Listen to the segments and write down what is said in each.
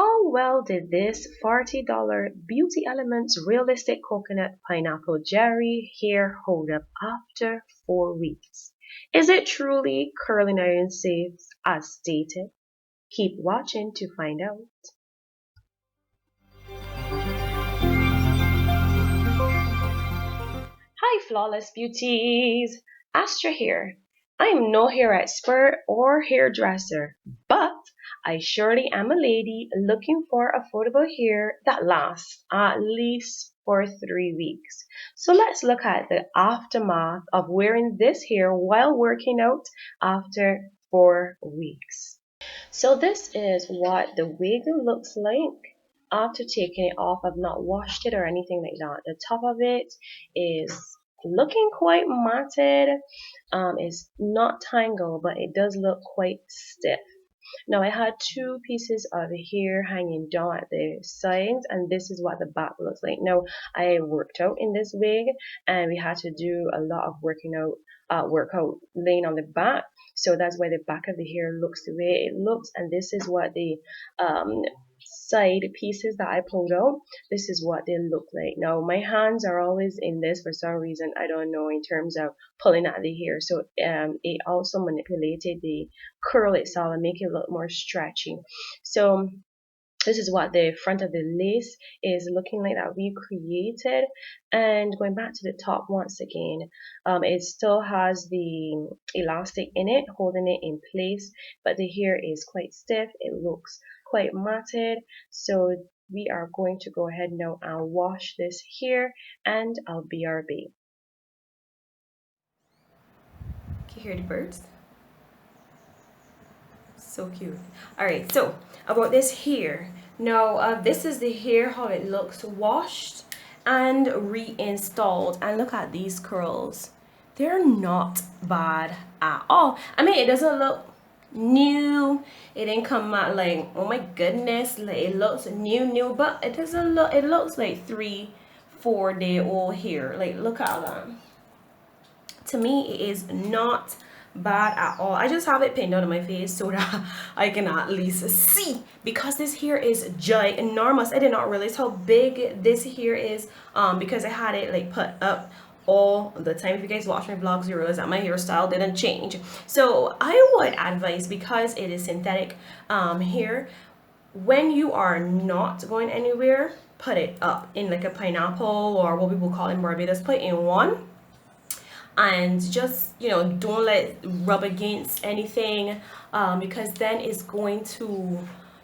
How well did this $40 Beauty Elements Realistic Coconut Pineapple Jelly hair hold up after 4 weeks? Is it truly curling iron safe as stated? Keep watching to find out. Hi, Flawless Beauties! Astra here. I'm no hair expert or hairdresser, but I surely am a lady looking for affordable hair that lasts at least for 3 weeks. So let's look at the aftermath of wearing this hair while working out after 4 weeks. So this is what the wig looks like after taking it off. I've not washed it or anything like that. The top of it is looking quite matted. It's not tangled, but it does look quite stiff. Now I had two pieces of hair hanging down at the sides, and this is what the back looks like. Now I worked out in this wig, and we had to do a lot of workout laying on the back. So that's why the back of the hair looks the way it looks, and this is what the um, side pieces that I pulled out, this is what they look like. Now my hands are always in this for some reason, I don't know, in terms of pulling at the hair. So it also manipulated the curl itself and make it look more stretchy. So this is what the front of the lace is looking like that we created. And going back to the top once again, it still has the elastic in it holding it in place, but the hair is quite stiff. It looks quite matted. So we are going to go ahead now and wash this hair, and I'll BRB. Can you hear the birds? So cute. All right, so about this hair. Now, this is the hair, how it looks washed and reinstalled. And look at these curls. They're not bad at all. I mean, it doesn't look new. It didn't come out like, oh my goodness, like it looks new, but it doesn't look, it looks like 3-4 day old hair. Like, look at that. To me, it is not bad at all. I just have it pinned out of my face so that I can at least see, because this hair is ginormous. I did not realize how big this hair is because I had it like put up all the time. If you guys watch my vlogs, you realize that my hairstyle didn't change. So I would advise, because it is synthetic hair, when you are not going anywhere, put it up in like a pineapple, or what we will call in Barbados, put in one, and just, you know, don't let it rub against anything, because then it's going to,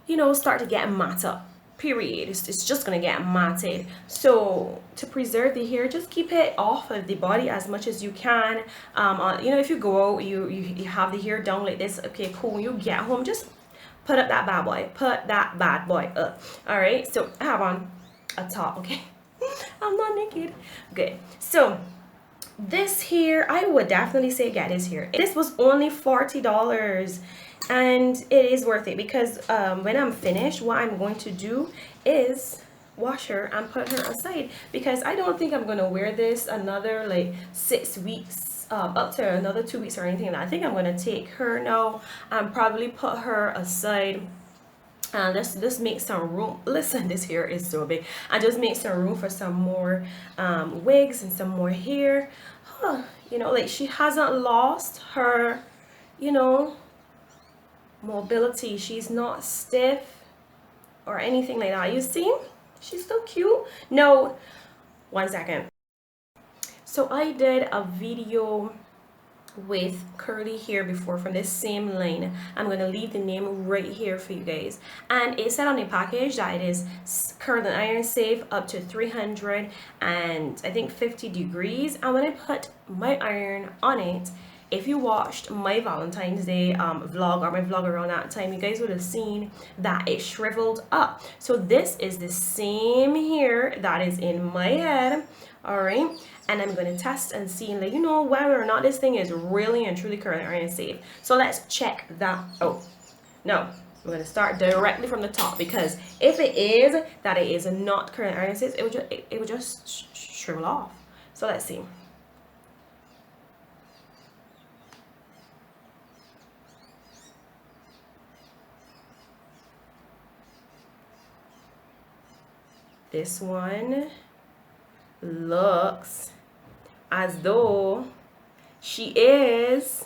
you know, start to get matte, period. It's just gonna get matted. So to preserve the hair, just keep it off of the body as much as you can. You know, if you go out, you have the hair down like this, okay, cool. When you get home, just put up that bad boy, put that bad boy up. All right, so I have on a top, okay. I'm not naked. Good. So this here, I would definitely say get this here. This was only $40, and it is worth it, because when I'm finished, what I'm going to do is wash her and put her aside, because I don't think I'm going to wear this another like 6 weeks, up to another 2 weeks or anything. I think I'm going to take her now and probably put her aside. Let's make some room. Listen, this hair is so big. I just make some room for some more wigs and some more hair. You know, like, she hasn't lost her, you know, mobility. She's not stiff or anything like that. You see, she's still cute. No, 1 second. So I did a video with curly hair before from this same line. I'm going to leave the name right here for you guys, and it said on the package that it is curl and iron safe up to 300 and I think 50 degrees. And when I put my iron on it, if you watched my Valentine's Day vlog, or my vlog around that time, you guys would have seen that it shriveled up. So this is the same hair that is in my head. All right, and I'm going to test and see and let you know whether or not this thing is really and truly curl and iron safe. So let's check that out. No, I'm going to start directly from the top, because if it is that it is not curl and iron safe, it would just shrivel off. So let's see. This one looks as though she is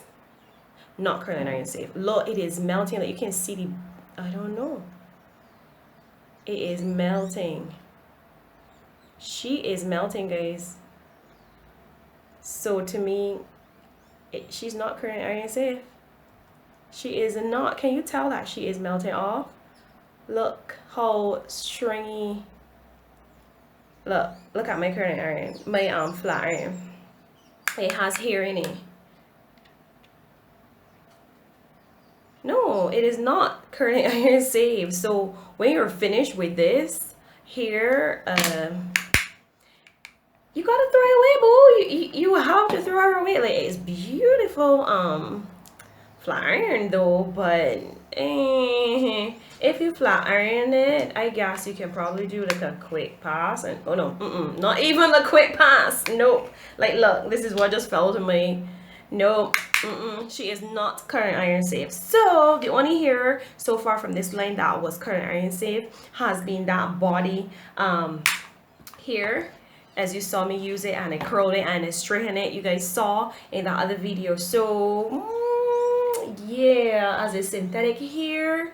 not curling iron safe. Look, it is melting. Like you can see the, I don't know. It is melting. She is melting, guys. So to me, she's not curling iron safe. She is not. Can you tell that she is melting off? Look how stringy. Look at my curling iron, my flat iron. It has hair in it. No, it is not curling iron safe. So when you're finished with this here, you gotta throw it away, boo. You have to throw it away. Like, it's beautiful flat iron though, but if you flat iron it, I guess you can probably do like a quick pass. And oh no, not even a quick pass. Nope. Like, look, this is what just fell to me. Nope. She is not current iron safe. So the only hair so far from this line that was current iron safe has been that body here, as you saw me use it, and I curled it and I straightened it, you guys saw in that other video. So yeah, as a synthetic hair,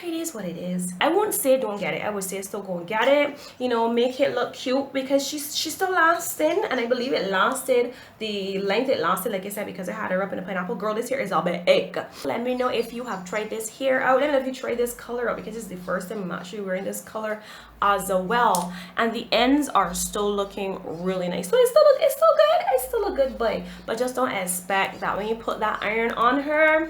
it is what it is. I won't say don't get it. I would say still go and get it. You know, make it look cute, because she's still lasting, and I believe it lasted the length it lasted, like I said, because I had her up in a pineapple. Girl, this hair is a bit egg. Let me know if you have tried this hair out. Let me know if you tried this color out, because it's the first time I'm actually wearing this color as well, and the ends are still looking really nice. So it's still good. It's still a good buy, but just don't expect that when you put that iron on her,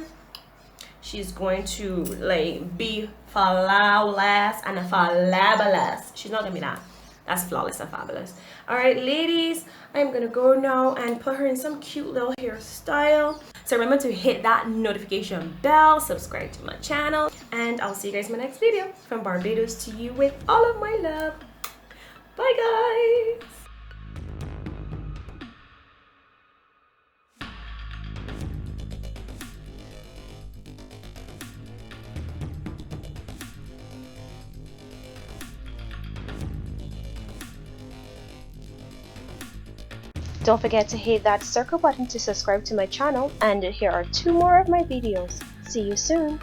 she's going to like be flawless and fabulous. She's not gonna be that. That's flawless and fabulous. All right, ladies, I'm gonna go now and put her in some cute little hairstyle. So remember to hit that notification bell, subscribe to my channel, and I'll see you guys in my next video. From Barbados to you with all of my love. Bye, guys. Don't forget to hit that circle button to subscribe to my channel, and here are 2 more of my videos. See you soon!